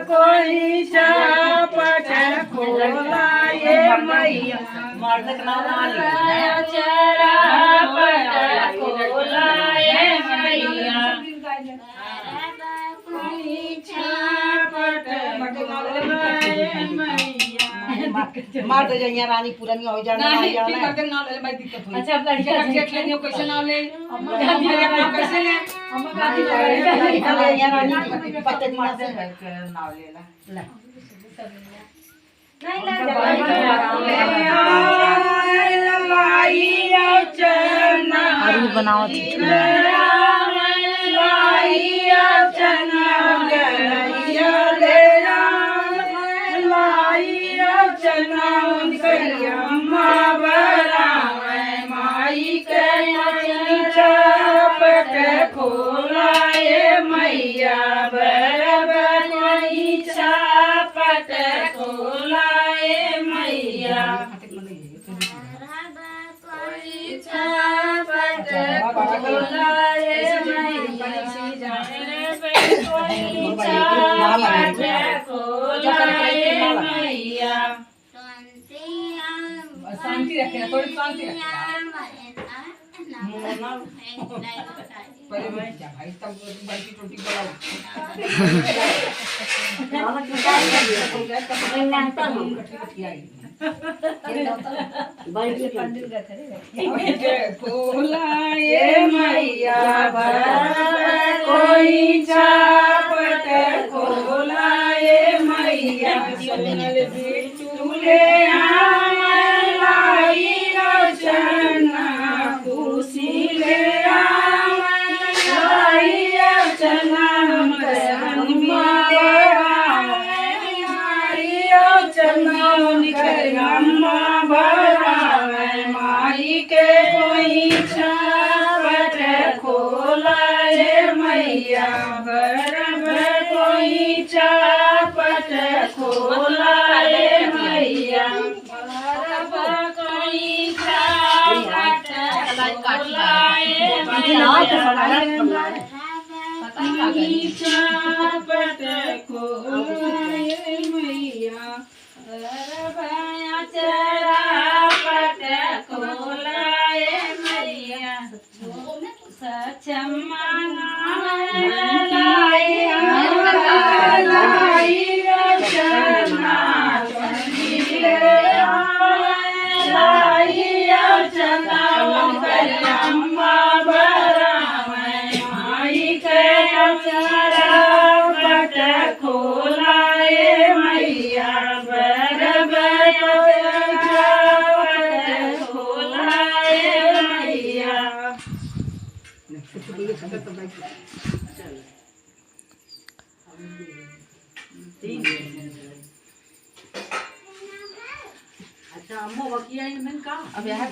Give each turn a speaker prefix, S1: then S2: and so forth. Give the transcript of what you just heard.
S1: कोई छापट खोला ये मैया छापट खोला ये मैया
S2: मार दे जाइए रानी पुरानी हो जाना
S1: नहीं
S2: है
S1: फिर करके नाम ले मैं दिक्कत हुई
S3: अच्छा अब लड़का
S1: देख लेनी कैसे नाम ले
S3: अम्मा
S1: कैसे ले
S3: अम्मा गाती लगा
S2: रानी पत्ते दिना से
S1: नाम ले ला
S3: नहीं
S2: अरे बनाओ थी
S1: खोला ये मैया बराबर कोई छापट खोला ये मैया कोई छापट खोला ये मैया कोई छापट खोला ये मैया शांति रखे थोड़ी शांति रखे पहले बैठ जा भाई तब बल्कि टोटी बनाओ खोला ये मैया कोई छापट खोला ये मैया चूल्हे लाई रचना खुशी ले माई के कोई छापट खोला ये मैया बराबर कोई छापट खोला ये मैया बराबर कोई छापट खोला ये मैया छापट खोला ये मैया चरापट खोला ये मैया सचम्मा लाई रचना लाई रचना अम्मा बरा माई के चरापट खोला ये मैया अच्छा अम्मा वकिया इन में का अब यहाँ